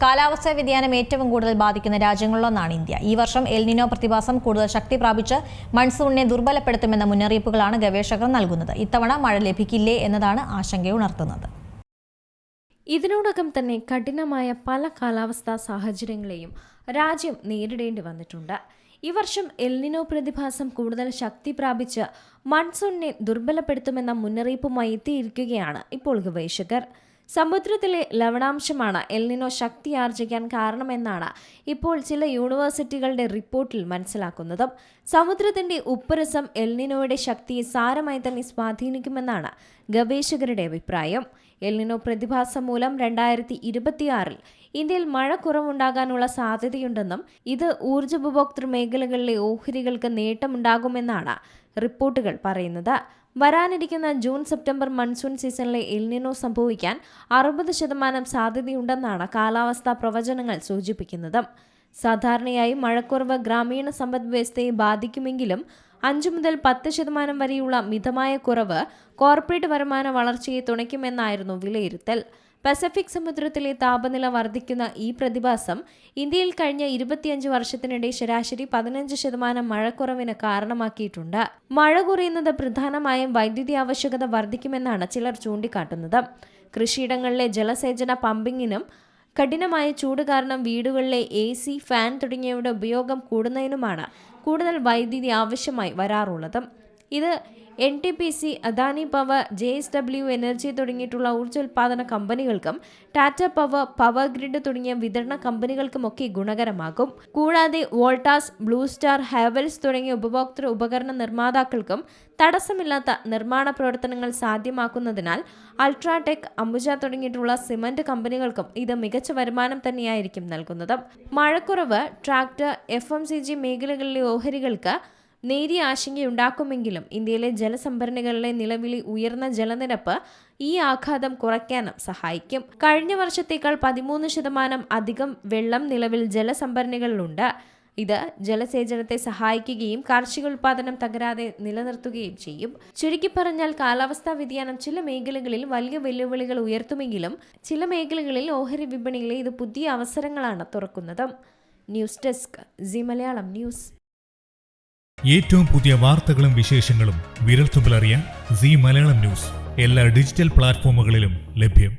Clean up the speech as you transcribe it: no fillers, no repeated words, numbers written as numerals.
കാലാവസ്ഥാ വ്യതിയാനം ഏറ്റവും കൂടുതൽ ബാധിക്കുന്ന രാജ്യങ്ങളിലൊന്നാണ് ഇന്ത്യ. ഈ വർഷം എൽ നിനോ പ്രതിഭാസം കൂടുതൽ ശക്തി പ്രാപിച്ച് മൺസൂണിനെ ദുർബലപ്പെടുത്തുമെന്ന മുന്നറിയിപ്പുകളാണ് ഗവേഷകർ നൽകുന്നത്. ഇത്തവണ മഴ ലഭിക്കില്ലേ എന്നതാണ് ആശങ്കയുണർത്തുന്നത്. ഇതിനോടകം തന്നെ കഠിനമായ പല കാലാവസ്ഥാ സാഹചര്യങ്ങളെയും രാജ്യം നേരിടേണ്ടി വന്നിട്ടുണ്ട്. ഈ വർഷം എൽ നിനോ പ്രതിഭാസം കൂടുതൽ ശക്തി പ്രാപിച്ച് മൺസൂണിനെ ദുർബലപ്പെടുത്തുമെന്ന മുന്നറിയിപ്പുമായി എത്തിയിരിക്കുകയാണ് ഇപ്പോൾ ഗവേഷകർ. സമുദ്രത്തിലെ ലവണാംശമാണ് എൽ നിനോ ശക്തിയാർജിക്കാൻ കാരണമെന്നാണ് ഇപ്പോൾ ചില യൂണിവേഴ്സിറ്റികളുടെ റിപ്പോർട്ടിൽ മനസ്സിലാക്കുന്നത്. സമുദ്രത്തിന്റെ ഉപ്പുരസം എൽ നിനോയുടെ ശക്തിയെ സാരമായി തന്നെ സ്വാധീനിക്കുമെന്നാണ് ഗവേഷകരുടെ അഭിപ്രായം. എൽ നിനോ പ്രതിഭാസം മൂലം 2026 ഇന്ത്യയിൽ മഴ കുറവുണ്ടാകാനുള്ള സാധ്യതയുണ്ടെന്നും ഇത് ഊർജ്ജോപഭോക്തൃ മേഖലകളിലെ ഓഹരികൾക്ക് നേട്ടമുണ്ടാകുമെന്നാണ് റിപ്പോർട്ടുകൾ പറയുന്നത്. വരാനിരിക്കുന്ന ജൂൺ-സെപ്റ്റംബർ മൺസൂൺ സീസണിലെ എൽ നിനോ സംഭവിക്കാൻ 60% സാധ്യതയുണ്ടെന്നാണ് കാലാവസ്ഥാ പ്രവചനങ്ങൾ സൂചിപ്പിക്കുന്നത്. സാധാരണയായി മഴക്കുറവ് ഗ്രാമീണ സമ്പദ് വ്യവസ്ഥയെ ബാധിക്കുമെങ്കിലും 5 മുതൽ 10% വരെയുള്ള മിതമായ കുറവ് കോർപ്പറേറ്റ് വരുമാന വളർച്ചയെ തുണയ്ക്കുമെന്നായിരുന്നു വിലയിരുത്തൽ. പസഫിക് സമുദ്രത്തിലെ താപനില വർദ്ധിക്കുന്ന ഈ പ്രതിഭാസം ഇന്ത്യയിൽ കഴിഞ്ഞ 25 വർഷത്തിനിടെ ശരാശരി 15% മഴക്കുറവിന് കാരണമാക്കിയിട്ടുണ്ട്. മഴ കുറയുന്നത് പ്രധാനമായും വൈദ്യുതി ആവശ്യകത വർദ്ധിക്കുമെന്നാണ് ചിലർ ചൂണ്ടിക്കാട്ടുന്നത്. കൃഷിയിടങ്ങളിലെ ജലസേചന പമ്പിങ്ങിനും കഠിനമായ ചൂട് കാരണം വീടുകളിലെ AC, ഫാൻ തുടങ്ങിയവയുടെ ഉപയോഗം കൂടുന്നതിനുമാണ് കൂടുതൽ വൈദ്യുതി ആവശ്യമായി വരാറുള്ളത്. ഇത് NTPC, Adani power, JSW energy തുടങ്ങിയിട്ടുള്ള ഊർജ്ജോൽപാദന കമ്പനികൾക്കും ടാറ്റ പവർ, പവർ ഗ്രിഡ് തുടങ്ങിയ വിതരണ കമ്പനികൾക്കുമൊക്കെ ഗുണകരമാകും. കൂടാതെ വോൾട്ടാസ്, ബ്ലൂ സ്റ്റാർ, ഹാവൽസ് തുടങ്ങിയ ഉപഭോക്തൃ ഉപകരണ നിർമ്മാതാക്കൾക്കും തടസ്സമില്ലാത്ത നിർമ്മാണ പ്രവർത്തനങ്ങൾ സാധ്യമാക്കുന്നതിനാൽ അൾട്രാടെക്, അംബുജ തുടങ്ങിയിട്ടുള്ള സിമന്റ് കമ്പനികൾക്കും ഇത് മികച്ച വരുമാനം തന്നെയായിരിക്കും നൽകുന്നത്. മഴക്കുറവ് ട്രാക്ടർ, FMCG മേഖലകളിലെ ഓഹരികൾക്ക് നേരിയ ആശങ്കയുണ്ടാക്കുമെങ്കിലും ഇന്ത്യയിലെ ജലസംഭരണികളിലെ നിലവിലെ ഉയർന്ന ജലനിരപ്പ് ഈ ആഘാതം കുറയ്ക്കാനും സഹായിക്കും. കഴിഞ്ഞ വർഷത്തേക്കാൾ 13% അധികം വെള്ളം നിലവിൽ ജലസംഭരണികളിലുണ്ട്. ഇത് ജലസേചനത്തെ സഹായിക്കുകയും കാർഷികോൽപാദനം തകരാതെ നിലനിർത്തുകയും ചെയ്യും. ചുരുക്കി പറഞ്ഞാൽ കാലാവസ്ഥാ വ്യതിയാനം ചില മേഖലകളിൽ വലിയ വെല്ലുവിളികൾ ഉയർത്തുമെങ്കിലും ചില മേഖലകളിൽ ഓഹരി വിപണിയിലെ ഇത് പുതിയ അവസരങ്ങളാണ് തുറക്കുന്നത്. News desk C Malayalam news. ഏറ്റവും പുതിയ വാർത്തകളും വിശേഷങ്ങളും വിരൽത്തുമ്പിലറിയാൻ സി മലയാളം ന്യൂസ് എല്ലാ ഡിജിറ്റൽ പ്ലാറ്റ്ഫോമുകളിലും ലഭ്യം.